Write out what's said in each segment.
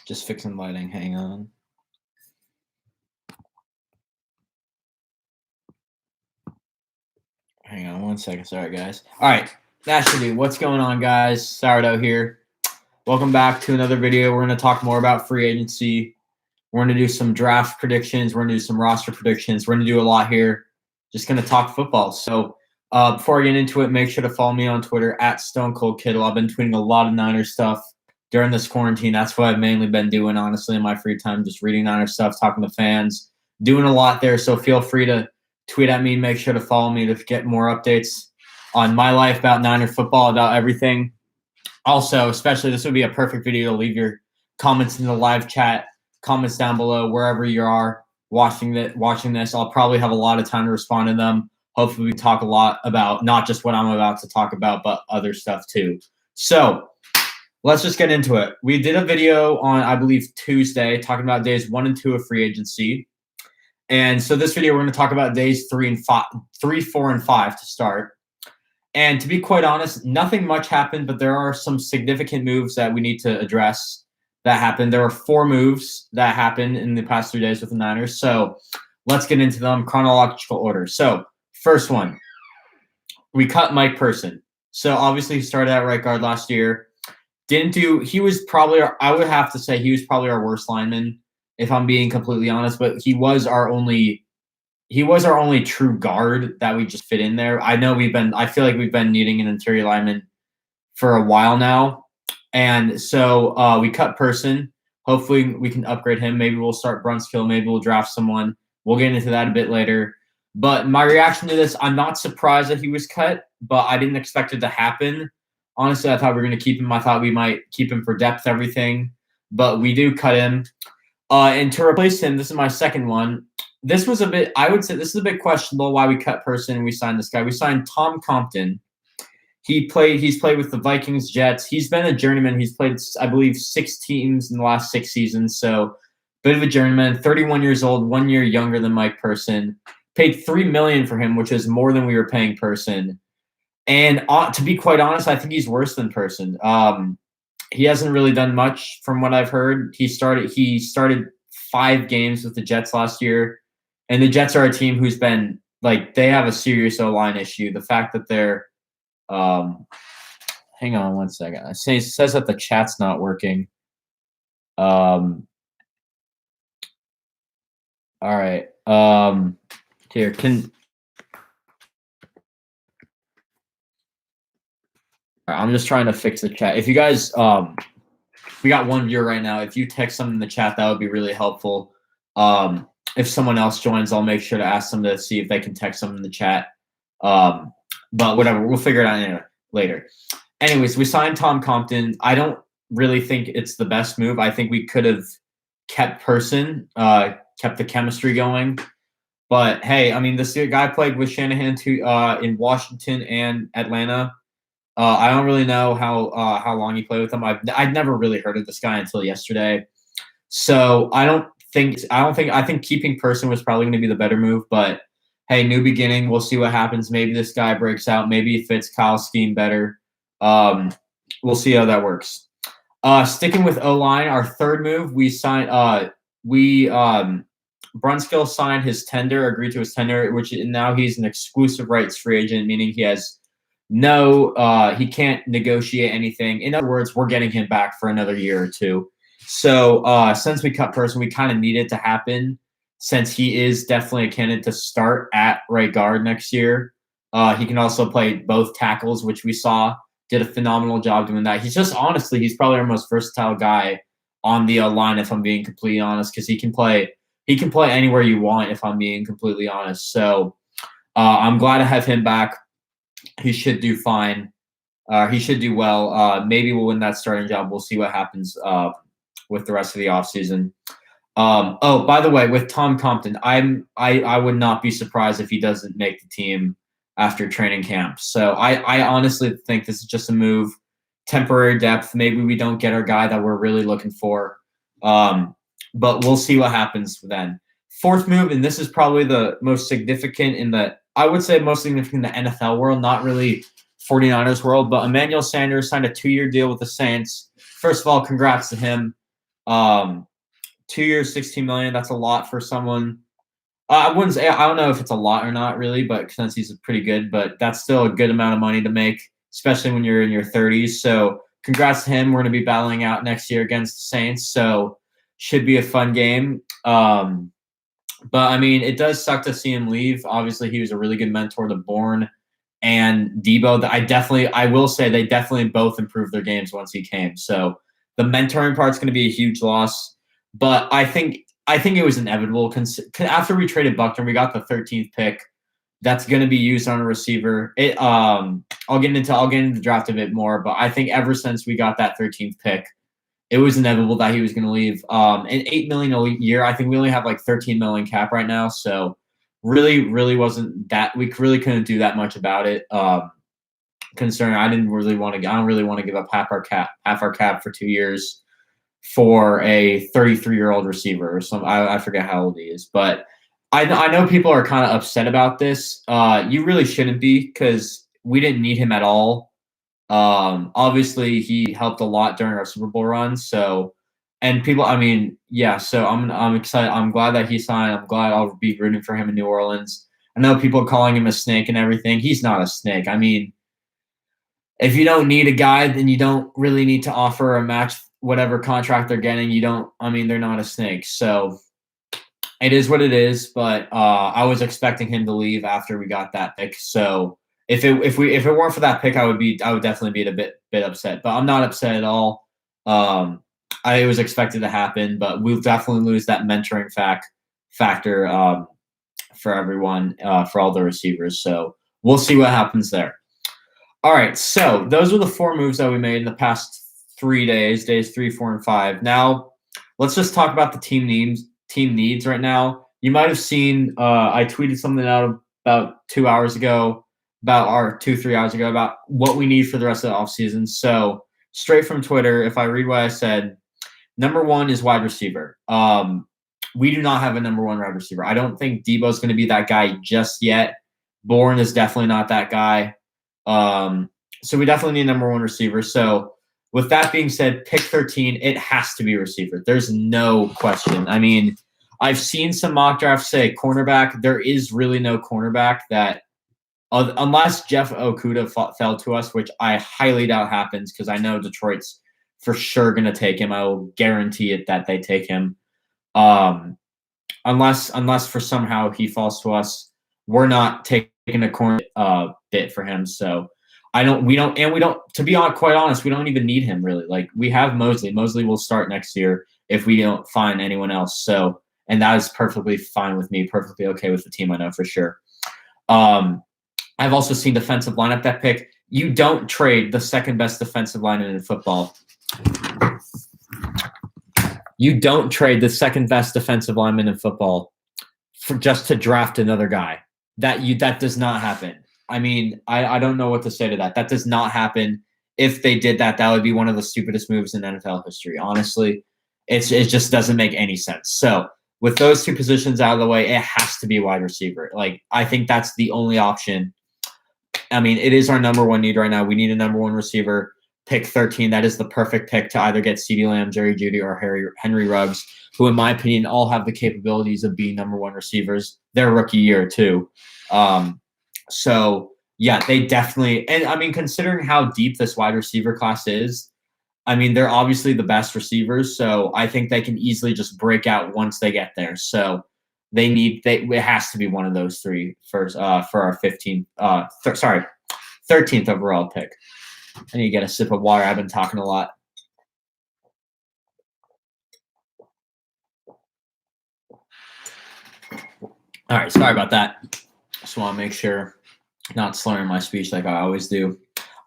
Just fixing lighting. Hang on. Hang on 1 second. Sorry, guys. All right. That should do. What's going on, guys? Sourdough here. Welcome back to another video. We're going to talk more about free agency. We're going to do some draft predictions. We're going to do some roster predictions. We're going to do a lot here. Just going to talk football. So before I get into it, make sure to follow me on Twitter at Stone Cold Kittle. I've been tweeting a lot of Niners stuff during this quarantine. That's what I've mainly been doing, honestly, in my free time, just reading Niners stuff, talking to fans, doing a lot there. So feel free to tweet at me. Make sure to follow me to get more updates on my life about Niner football, about everything. Also, especially, this would be a perfect video to leave your comments in the live chat, comments down below, wherever you are watching this. I'll probably have a lot of time to respond to them. Hopefully, we talk a lot about not just what I'm about to talk about, but other stuff too. So let's just get into it. We did a video on, I believe, Tuesday, talking about days 1 and 2 of free agency. And so this video, we're going to talk about days 3, 4, and 5 to start. And to be quite honest, nothing much happened, but there are some significant moves that we need to address that happened. There are 4 moves that happened in the past 3 days with the Niners. So let's get into them chronological order. So first one, we cut Mike Person. So obviously he started at right guard last year. He was probably, I would have to say he was probably our worst lineman, if I'm being completely honest, but he was our only true guard that we just fit in there. I feel like we've been needing an interior lineman for a while now. And so we cut Person. Hopefully we can upgrade him. Maybe we'll start Brunskill. Maybe we'll draft someone. We'll get into that a bit later. But my reaction to this, I'm not surprised that he was cut, but I didn't expect it to happen. Honestly, I thought we were going to keep him. I thought we might keep him for depth, everything. But we do cut him. And to replace him, this is my second one. This was I would say this is a bit questionable why we cut Person and we signed this guy. We signed Tom Compton. He's played with the Vikings, Jets. He's been a journeyman. He's played, I believe, 6 teams in the last 6 seasons. So bit of a journeyman, 31 years old, 1 year younger than Mike Person. Paid $3 million for him, which is more than we were paying Person. And to be quite honest, I think he's worse than Person. He hasn't really done much from what I've heard. He started 5 games with the Jets last year. And the Jets are a team who's been, they have a serious O-line issue. The fact that they're hang on 1 second. It says that the chat's not working. All right. Here, I'm just trying to fix the chat. If you guys, we got 1 viewer right now. If you text something in the chat, that would be really helpful. If someone else joins, I'll make sure to ask them to see if they can text them in the chat. But whatever, we'll figure it out later. Anyways, we signed Tom Compton. I don't really think it's the best move. I think we could have kept Person, kept the chemistry going. But hey, I mean, this guy played with Shanahan in Washington and Atlanta. I don't really know how long he played with them. I'd never really heard of this guy until yesterday. So I think keeping Person was probably going to be the better move. But hey, new beginning. We'll see what happens. Maybe this guy breaks out. Maybe he fits Kyle's scheme better. We'll see how that works. Sticking with O-line, our third move, we signed. Brunskill signed his tender, agreed to his tender, which now he's an exclusive rights free agent, meaning he has he can't negotiate anything. In other words, we're getting him back for another year or 2. So since we cut Person, we kind of need it to happen, since he is definitely a candidate to start at right guard next year. He can also play both tackles, which we saw did a phenomenal job doing that. He's probably our most versatile guy on the line, if I'm being completely honest, because he can play anywhere you want, if I'm being completely honest. So I'm glad to have him back. He should do fine. He should do well. Maybe we'll win that starting job. We'll see what happens with the rest of the offseason. Oh, by the way, with Tom Compton, I would not be surprised if he doesn't make the team after training camp. So I honestly think this is just a move, temporary depth. Maybe we don't get our guy that we're really looking for. But we'll see what happens then. Fourth move, and this is probably the most significant in the NFL world, not really 49ers world, but Emmanuel Sanders signed a 2-year deal with the Saints. First of all, congrats to him. 2 years, 16 million. That's a lot for someone. I wouldn't say, I don't know if it's a lot or not really, but since he's pretty good, but that's still a good amount of money to make, especially when you're in your 30s. So congrats to him. We're going to be battling out next year against the Saints. So should be a fun game. But I mean, it does suck to see him leave. Obviously, he was a really good mentor to Bourne and Debo. I will say they definitely both improved their games once he came. So the mentoring part's going to be a huge loss. But I think it was inevitable. After we traded Buckner, we got the 13th pick. That's going to be used on a receiver. I'll get into the draft a bit more, but I think ever since we got that 13th pick, it was inevitable that he was going to leave. And $8 million a year. I think we only have like 13 million cap right now, so really wasn't that. We really couldn't do that much about it. Concerning, I don't really want to give up half our cap for 2 years for a 33-year-old receiver or some. I forget how old he is, but I know people are kind of upset about this. You really shouldn't be, because we didn't need him at all. Obviously he helped a lot during our Super Bowl run. So, and people, I mean, yeah. So I'm excited. I'm glad that he signed. I'm glad I'll be rooting for him in New Orleans. I know people calling him a snake and everything. He's not a snake. I mean, if you don't need a guy, then you don't really need to offer a match whatever contract they're getting. They're not a snake. So it is what it is. But I was expecting him to leave after we got that pick. So if it weren't for that pick, I would definitely be a bit upset. But I'm not upset at all. I was expected to happen, but we'll definitely lose that mentoring factor for everyone, for all the receivers. So we'll see what happens there. All right, so those were the 4 moves that we made in the past 3 days 3, 4, and 5. Now, let's just talk about the team needs right now. You might have seen I tweeted something out about 2 hours ago, 3 hours ago, about what we need for the rest of the offseason. So straight from Twitter, if I read what I said, number 1 is wide receiver. We do not have a number 1 wide receiver. I don't think Debo's going to be that guy just yet. Bourne is definitely not that guy. So we definitely need a number 1 receiver. So with that being said, pick 13, it has to be a receiver. There's no question. I mean, I've seen some mock drafts say cornerback. There is really no cornerback that, unless Jeff Okudah fell to us, which I highly doubt happens, because I know Detroit's for sure going to take him. I will guarantee it that they take him. Unless for somehow he falls to us, we're not taking a corner bit for him. So we don't, to be quite honest, we don't even need him really. Like, we have Mosley. Mosley will start next year if we don't find anyone else. So, and that is perfectly fine with me, perfectly okay with the team, I know for sure. I've also seen defensive line at that pick. You don't trade the second best defensive lineman in football. You don't trade the second best defensive lineman in football for just to draft another guy. That does not happen. I mean, I don't know what to say to that. That does not happen. If they did that, that would be one of the stupidest moves in NFL history. Honestly, it just doesn't make any sense. So with those 2 positions out of the way, it has to be wide receiver. Like, I think that's the only option. I mean, it is our number 1 need right now. We need a number 1 receiver. Pick 13. That is the perfect pick to either get CeeDee Lamb, Jerry Jeudy, or Henry Ruggs, who, in my opinion, all have the capabilities of being number 1 receivers. Their rookie year too. So yeah, they definitely. And I mean, considering how deep this wide receiver class is, I mean, they're obviously the best receivers. So I think they can easily just break out once they get there. So it has to be one of those 3 first for our 13th overall pick. I need to get a sip of water. I've been talking a lot. All right, sorry about that. Just want to make sure not slurring my speech like I always do.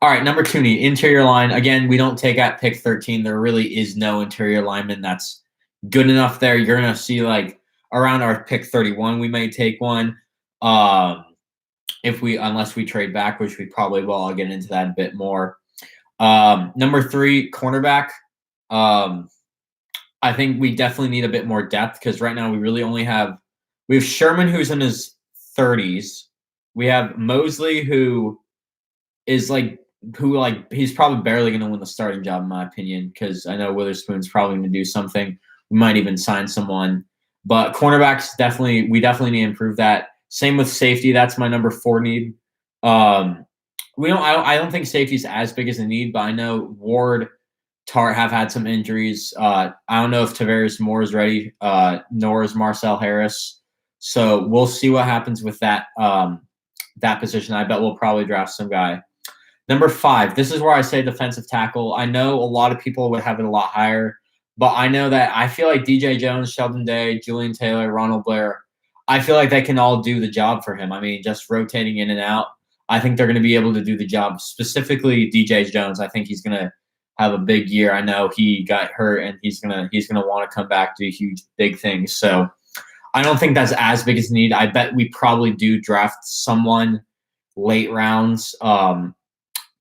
All right, number 2 need interior line. Again, we don't take at pick 13. There really is no interior lineman that's good enough there. You're going to see, like, around our pick 31, we may take one. Unless we trade back, which we probably will. I'll get into that a bit more. Number 3, cornerback. I think we definitely need a bit more depth, because right now we really only have Sherman, who's in his 30s. We have Mosley, who is like who like he's probably barely going to win the starting job in my opinion, because I know Witherspoon's probably going to do something. We might even sign someone, but cornerbacks we definitely need to improve that. Same with safety. That's my number 4 need. I don't think safety's as big as a need, but I know Ward, Tart have had some injuries. I don't know if Tavares Moore is ready, nor is Marcel Harris. So we'll see what happens with that that position. I bet we'll probably draft some guy. Number 5, this is where I say defensive tackle. I know a lot of people would have it a lot higher, but I know that I feel like DJ Jones, Sheldon Day, Julian Taylor, Ronald Blair, I feel like they can all do the job for him. I mean, just rotating in and out, I think they're going to be able to do the job. Specifically, DJ Jones, I think he's going to have a big year. I know he got hurt, and he's gonna want to come back, do huge, big things. So I don't think that's as big as a need. I bet we probably do draft someone late rounds.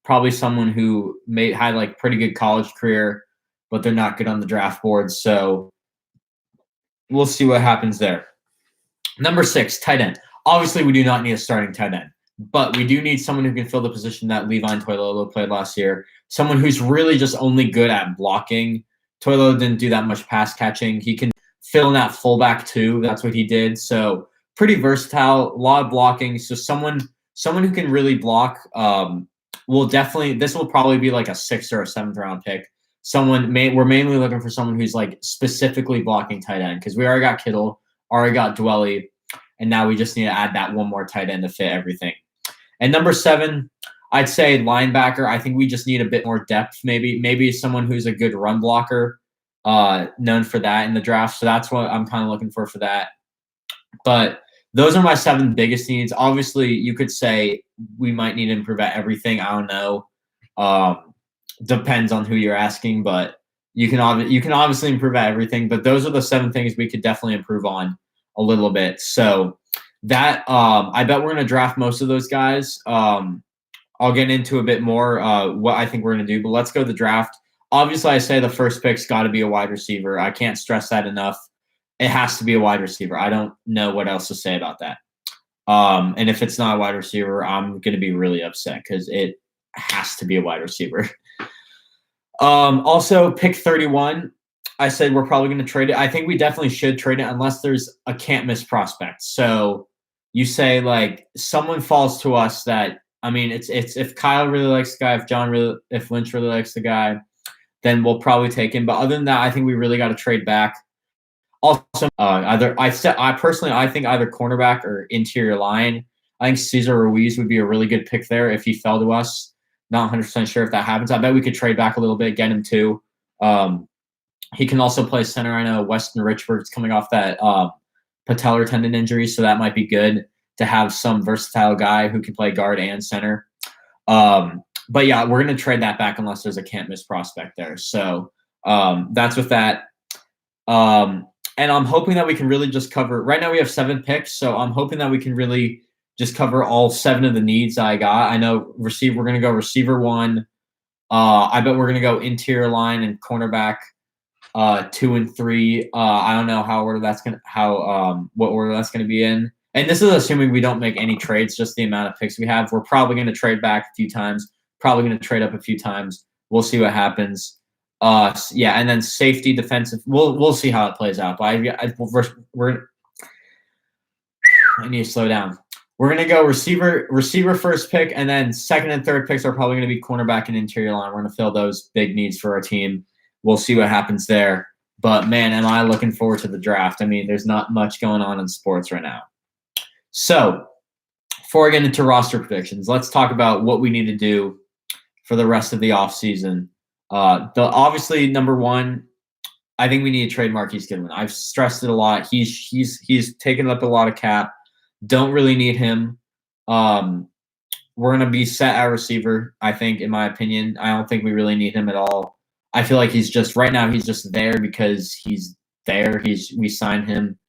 Probably someone who had like pretty good college career, but they're not good on the draft board. So we'll see what happens there. Number 6, tight end. Obviously, we do not need a starting tight end, but we do need someone who can fill the position that Levine Toilolo played last year. Someone who's really just only good at blocking. Toilolo didn't do that much pass catching. He can fill in that fullback too. That's what he did. So pretty versatile, a lot of blocking. So someone who can really block. This will probably be like a 6th or a 7th round pick. We're mainly looking for someone who's like specifically blocking tight end, because we already got Kittle, already got Dwelley, and now we just need to add that one more tight end to fit everything. And number 7, I'd say linebacker. I think we just need a bit more depth. Maybe someone who's a good run blocker, known for that in the draft. So that's what I'm kind of looking for that. But those are my 7 biggest needs. Obviously, you could say we might need to improve at everything. I don't know. Depends on who you're asking, but you can obviously improve at everything. But those are the 7 things we could definitely improve on a little bit. So that I bet we're going to draft most of those guys. I'll get into a bit more what I think we're going to do, but let's go to the draft. Obviously, I say the first pick's got to be a wide receiver. I can't stress that enough. It has to be a wide receiver. I don't know what else to say about that. And if it's not a wide receiver, I'm going to be really upset, because it has to be a wide receiver. Also, pick 31. I said we're probably going to trade it. I think we definitely should trade it unless there's a can't miss prospect. So you say like someone falls to us that, I mean, it's if Kyle really likes the guy, if Lynch really likes the guy, then we'll probably take him. But other than that, I think we really got to trade back. Also, I personally think either cornerback or interior line. I think Cesar Ruiz would be a really good pick there if he fell to us. Not 100% sure if that happens. I bet we could trade back a little bit, get him too. He can also play center. I know Weston Richburg's coming off that patellar tendon injury, so that might be good to have some versatile guy who can play guard and center. But yeah, we're going to trade that back unless there's a can't miss prospect there. So that's with that. And I'm hoping that we can really just cover. Right now we have 7 picks, so I'm hoping that we can really just cover all 7 of the needs I got. I know we're going to go receiver 1. I bet we're going to go interior line and cornerback 2 and 3. I don't know what order that's going to be in. And this is assuming we don't make any trades, just the amount of picks we have. We're probably going to trade back a few times, probably going to trade up a few times. We'll see what happens. Yeah, and then safety, defensive. We'll see how it plays out. But I need to slow down. We're gonna go receiver first pick, and then 2nd and 3rd picks are probably gonna be cornerback and interior line. We're gonna fill those big needs for our team. We'll see what happens there. But man, am I looking forward to the draft. I mean, there's not much going on in sports right now. So before I get into roster predictions, let's talk about what we need to do for the rest of the offseason. Obviously, number 1, I think we need to trade Marquise Goodwin. I've stressed it a lot. He's taken up a lot of cap. Don't really need him. We're gonna be set at receiver, I think, in my opinion. I don't think we really need him at all. I feel like he's just there because he's there. We signed him.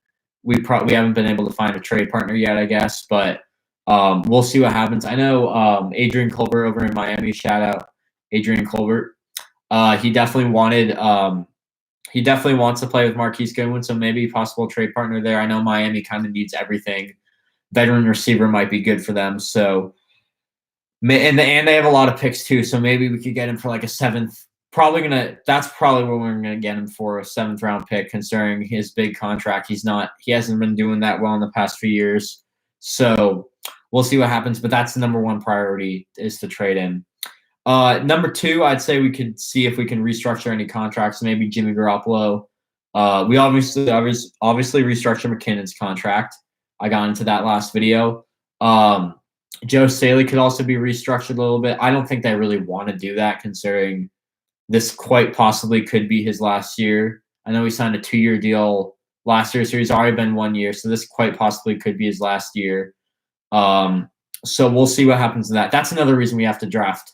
We haven't been able to find a trade partner yet, I guess, but we'll see what happens. I know Adrian Colbert over in Miami. Shout out Adrian Colbert. He definitely wants to play with Marquise Goodwin, so maybe a possible trade partner there. I know Miami kind of needs everything. Veteran receiver might be good for them. So And they have a lot of picks too, so maybe we could get him for like a seventh. That's probably what we're gonna get him for, a 7th round pick, considering his big contract. He hasn't been doing that well in the past few years. So we'll see what happens. But that's the number one priority, is to trade him. Number 2, I'd say we could see if we can restructure any contracts. Maybe Jimmy Garoppolo. We obviously restructure McKinnon's contract. I got into that last video. Joe Staley could also be restructured a little bit. I don't think they really want to do that, considering this quite possibly could be his last year. I know he signed a 2-year deal last year, so he's already been 1 year. So this quite possibly could be his last year. So we'll see what happens to that. That's another reason we have to draft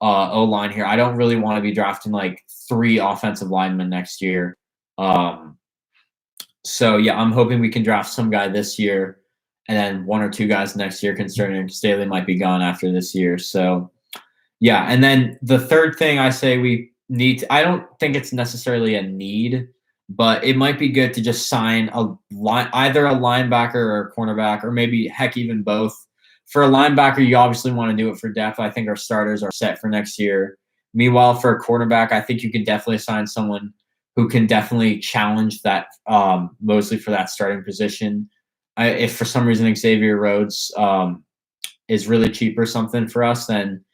O-line here. I don't really want to be drafting like 3 offensive linemen next year. So yeah, I'm hoping we can draft some guy this year and then 1 or 2 guys next year, considering Staley might be gone after this year. So yeah, and then the third thing I say we need, I don't think it's necessarily a need, but it might be good to just sign either a linebacker or a cornerback, or maybe heck, even both. For a linebacker, you obviously want to do it for depth. I think our starters are set for next year. Meanwhile, for a cornerback, I think you can definitely sign someone who can definitely challenge that, mostly for that starting position. If for some reason Xavier Rhodes is really cheap or something for us, then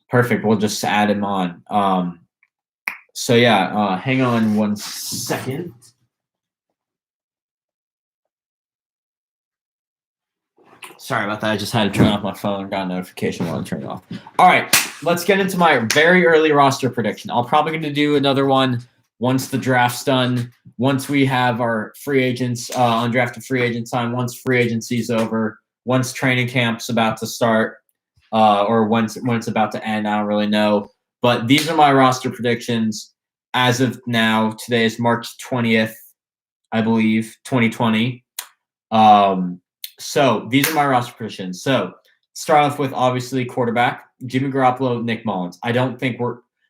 perfect. We'll just add him on. So yeah, hang on 1 second. Sorry about that. I just had to turn off my phone. Got a notification while I turned it off. All right, let's get into my very early roster prediction. I'm probably going to do another one once the draft's done, once we have our free agents, undrafted free agents signed, once free agency's over, once training camp's about to start, or when it's about to end. I don't really know. But these are my roster predictions as of now. Today is March 20th, I believe, 2020. So these are my roster predictions. So start off with, obviously, quarterback, Jimmy Garoppolo, Nick Mullins. I don't think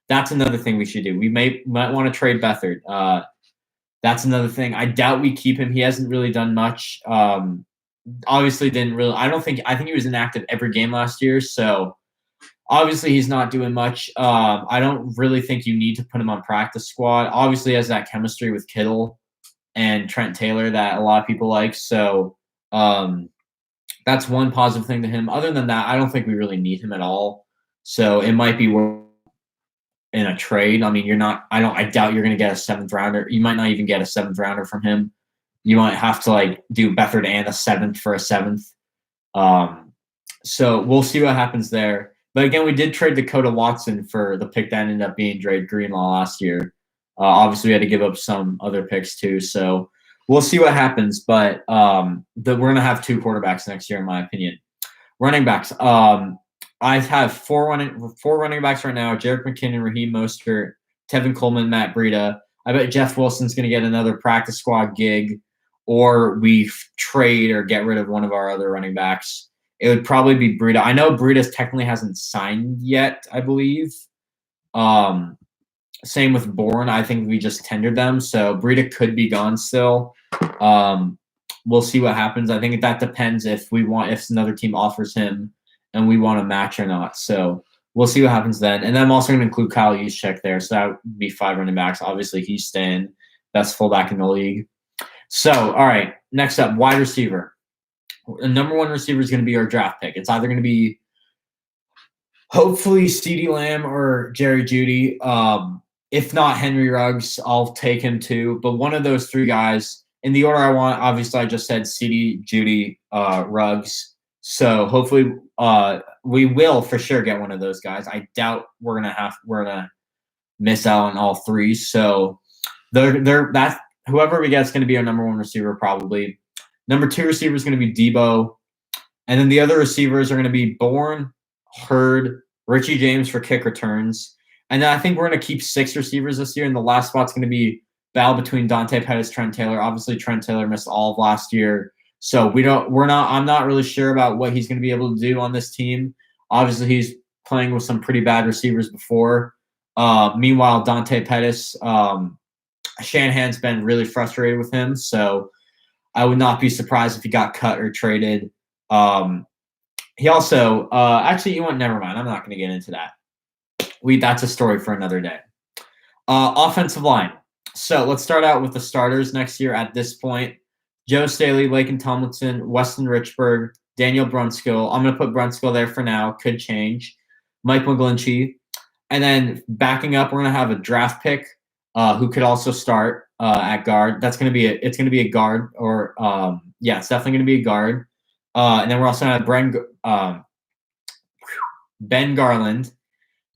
that's another thing we should do. We might want to trade Beathard. That's another thing. I doubt we keep him. He hasn't really done much. Obviously didn't really. I think he was inactive every game last year. So obviously he's not doing much. I don't really think you need to put him on practice squad. Obviously he has that chemistry with Kittle and Trent Taylor that a lot of people like. So that's one positive thing to him. Other than that, I don't think we really need him at all. So it might be worth in a trade. I mean, I doubt you're going to get a 7th rounder. You might not even get a 7th rounder from him. You might have to like do Beathard and a 7th for a 7th. So we'll see what happens there. But again, we did trade Dakota Watson for the pick that ended up being Dre Greenlaw last year. Obviously, we had to give up some other picks too. So we'll see what happens. But we're going to have 2 quarterbacks next year, in my opinion. Running backs. I have 4 running backs right now: Jerick McKinnon, Raheem Mostert, Tevin Coleman, Matt Breida. I bet Jeff Wilson's going to get another practice squad gig, or we trade or get rid of one of our other running backs. It would probably be Breida. I know Breida technically hasn't signed yet, I believe. Same with Bourne. I think we just tendered them, so Breida could be gone still. We'll see what happens. I think that depends if another team offers him and we want to match or not. So we'll see what happens then. And then I'm also going to include Kyle Juszczyk there. So that would be 5 running backs. Obviously, he's staying. Best fullback in the league. So, all right, next up, wide receiver. The number 1 receiver is going to be our draft pick. It's either going to be hopefully CeeDee Lamb or Jerry Jeudy. If not Henry Ruggs, I'll take him too. But one of those 3 guys, in the order I want, obviously I just said CeeDee, Jeudy, Ruggs. So hopefully we will for sure get one of those guys. I doubt we're gonna miss out on all 3. So whoever we get is going to be our number 1 receiver probably. Number 2 receiver is going to be Debo, and then the other receivers are going to be Bourne, Hurd, Richie James for kick returns, and then I think we're going to keep 6 receivers this year. And the last spot's going to be battle between Dante Pettis, Trent Taylor. Obviously, Trent Taylor missed all of last year. So I'm not really sure about what he's going to be able to do on this team. Obviously, he's playing with some pretty bad receivers before. Meanwhile, Dante Pettis, Shanahan's been really frustrated with him. So I would not be surprised if he got cut or traded. He also actually, you want never mind. I'm not going to get into that. That's a story for another day. Offensive line. So let's start out with the starters next year at this point. Joe Staley, Laken Tomlinson, Weston Richburg, Daniel Brunskill. I'm going to put Brunskill there for now. Could change. Mike McGlinchey. And then backing up, we're going to have a draft pick who could also start at guard. It's going to be a guard, or it's definitely going to be a guard. And then we're also going to have Ben Garland,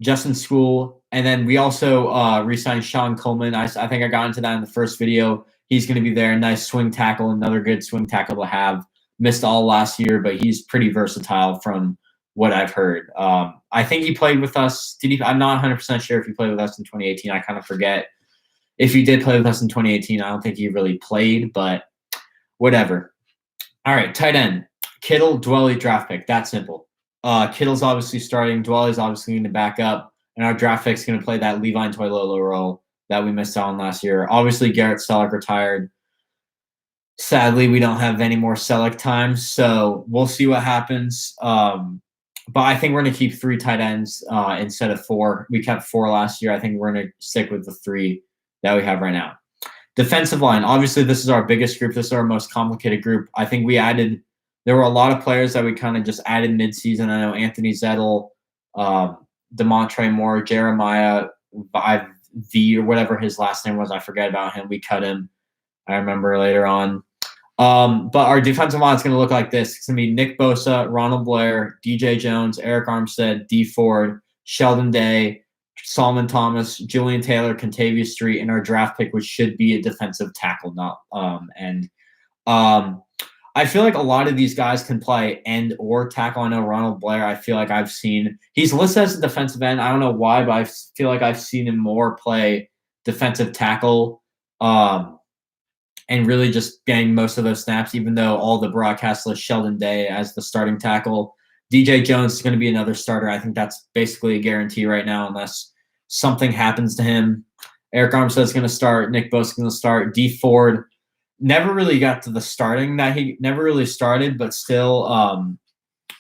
Justin School, and then we also re-signed Sean Coleman. I think I got into that in the first video. He's going to be there. Nice swing tackle, another good swing tackle to have. Missed all last year, but he's pretty versatile from what I've heard. I think he played with us. I'm not 100% sure if he played with us in 2018. I kind of forget. If he did play with us in 2018, I don't think he really played, but whatever. All right, tight end. Kittle, Dwelley, draft pick. That's simple. Kittle's obviously starting. Dwelley's obviously going to back up. And our draft pick's going to play that Levine Toilolo role that we missed out on last year. Obviously, Garrett Selleck retired. Sadly, we don't have any more Selleck time, so we'll see what happens. But I think we're going to keep 3 tight ends instead of 4. We kept 4 last year. I think we're going to stick with the 3 that we have right now. Defensive line. Obviously, this is our biggest group. This is our most complicated group. I think there were a lot of players that we kind of just added midseason. I know Anthony Zettel, Demontre Moore, Jeremiah V, or whatever his last name was. I forget about him. We cut him. I remember later on. But our defensive line is going to look like this. It's going to be Nick Bosa, Ronald Blair, DJ Jones, Eric Armstead, D Ford, Sheldon Day, Solomon Thomas, Julian Taylor, Contavious Street, and our draft pick, which should be a defensive tackle. I feel like a lot of these guys can play end or tackle. I know Ronald Blair, I feel like he's listed as a defensive end. I don't know why, but I feel like I've seen him more play defensive tackle and really just getting most of those snaps, even though all the broadcasts list Sheldon Day as the starting tackle. DJ Jones is going to be another starter. I think that's basically a guarantee right now unless something happens to him. Eric Armstead is going to start. Nick Bosa is going to start. D Ford never really got to the starting that he never really started, but still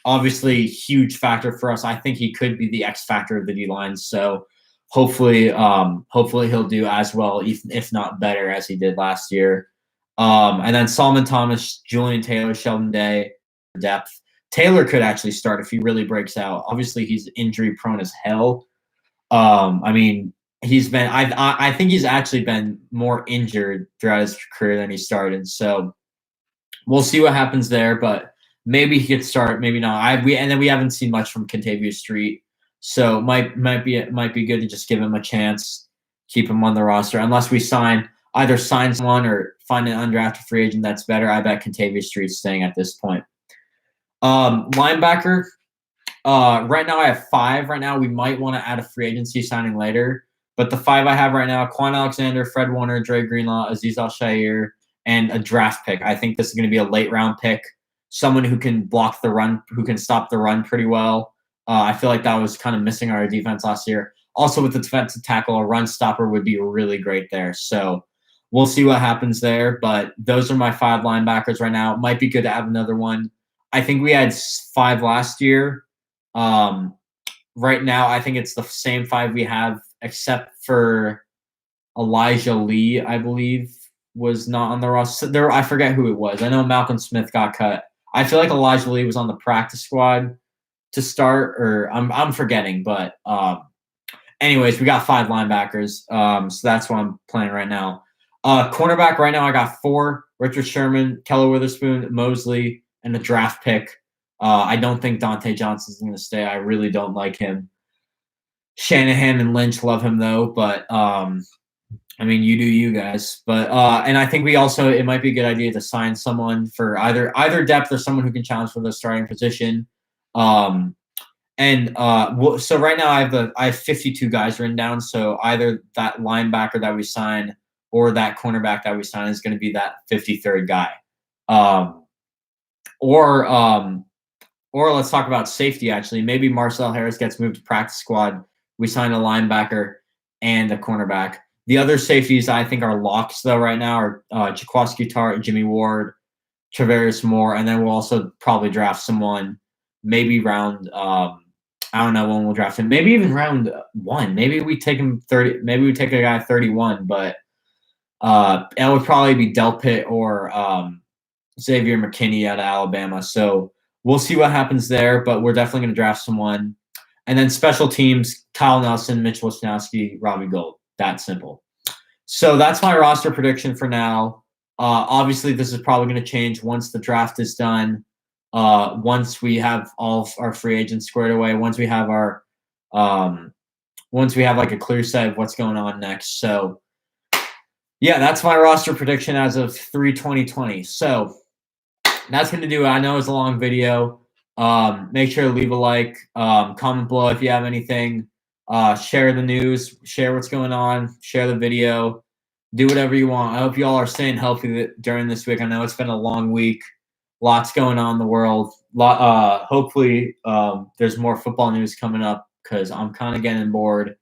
obviously huge factor for us. I think he could be the X factor of the D-line. So hopefully he'll do as well, if not better, as he did last year. And then Solomon Thomas, Julian Taylor, Sheldon Day, depth. Taylor could actually start if he really breaks out. Obviously, he's injury prone as hell. I mean, I think he's actually been more injured throughout his career than he started. So we'll see what happens there, but maybe he could start, maybe not. And then we haven't seen much from Contavious Street. So it might be good to just give him a chance, keep him on the roster, unless we either sign someone or find an undrafted free agent that's better. I bet Contavious Street's staying at this point. Linebacker. Right now I have 5. Right now we might want to add a free agency signing later, but the 5 I have right now: Quan Alexander, Fred Warner, Dre Greenlaw, Azeez Al-Shaair, and a draft pick. I think this is going to be a late round pick, someone who can block the run, who can stop the run pretty well. I feel like that was kind of missing our defense last year. Also, with the defensive tackle, a run stopper would be really great there. So we'll see what happens there. But those are my 5 linebackers right now. It might be good to have another one. I think we had 5 last year. Right now, I think it's the same 5 we have, except for Elijah Lee, I believe, was not on the roster. I forget who it was. I know Malcolm Smith got cut. I feel like Elijah Lee was on the practice squad to start, or I'm forgetting. But anyways, we got 5 linebackers. So that's what I'm playing right now. Cornerback right now, I got 4: Richard Sherman, Keller Witherspoon, Mosley, and the draft pick. I don't think Dante Johnson's going to stay. I really don't like him. Shanahan and Lynch love him though, but I mean, you do you guys. But and I think it might be a good idea to sign someone for either depth or someone who can challenge for the starting position. So right now I have 52 guys written down. So either that linebacker that we sign or that cornerback that we sign is going to be that 53rd guy. Or let's talk about safety, actually. Maybe Marcel Harris gets moved to practice squad. We sign a linebacker and a cornerback. The other safeties I think are locks, though, right now are Jaquiski Tartt, Jimmy Ward, Travarius Moore, and then we'll also probably draft someone maybe round. I don't know when we'll draft him. Maybe even round 1. Maybe we take him 30. Maybe we take a guy 31. But it would probably be Delpit or Xavier McKinney out of Alabama. So we'll see what happens there. But we're definitely going to draft someone. And then special teams: Kyle Nelson, Mitch Wisnowski, Robbie Gould. That simple. So that's my roster prediction for now. Obviously, this is probably going to change once the draft is done. Once we have all of our free agents squared away, once we have our once we have like a clear set of what's going on next. So yeah, that's my roster prediction as of 3/20/20. So that's going to do it. I know it's a long video. Make sure to leave a like, comment below if you have anything, share the news, share what's going on, share the video, do whatever you want. I hope you all are staying healthy during this week. I know it's been a long week. Lots going on in the world. Hopefully, there's more football news coming up because I'm kind of getting bored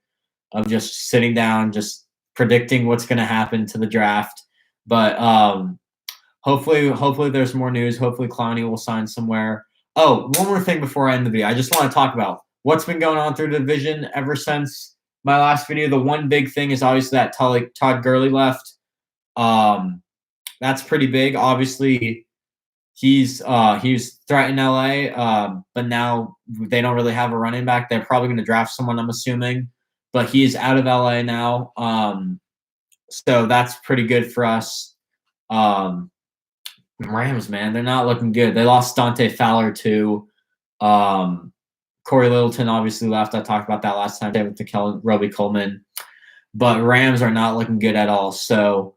of just sitting down, just predicting what's going to happen to the draft. But hopefully there's more news. Hopefully Clowney will sign somewhere. Oh, one more thing before I end the video. I just want to talk about what's been going on through the division ever since my last video. The one big thing is obviously that Todd Gurley left. That's pretty big. Obviously, he's threatening LA, but now they don't really have a running back. They're probably going to draft someone, I'm assuming, but he is out of LA now. So that's pretty good for us. Rams, man, they're not looking good. They lost Dante Fowler too. Corey Littleton obviously left. I talked about that last time with Roby Coleman. But Rams are not looking good at all. So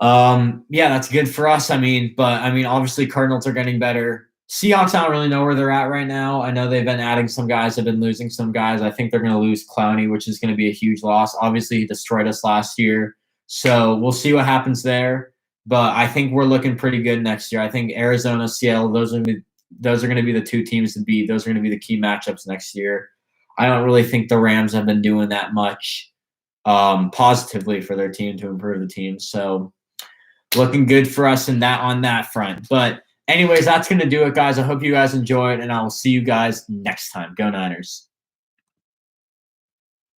yeah, that's good for us. Obviously Cardinals are getting better. Seahawks, I don't really know where they're at right now. I know they've been adding some guys, they've been losing some guys. I think they're going to lose Clowney, which is going to be a huge loss. Obviously, he destroyed us last year. So we'll see what happens there. But I think we're looking pretty good next year. I think Arizona, Seattle, those are going to be the two teams to beat. Those are going to be the key matchups next year. I don't really think the Rams have been doing that much positively for their team to improve the team. So looking good for us on that front. But anyways, that's going to do it, guys. I hope you guys enjoyed, and I will see you guys next time. Go Niners.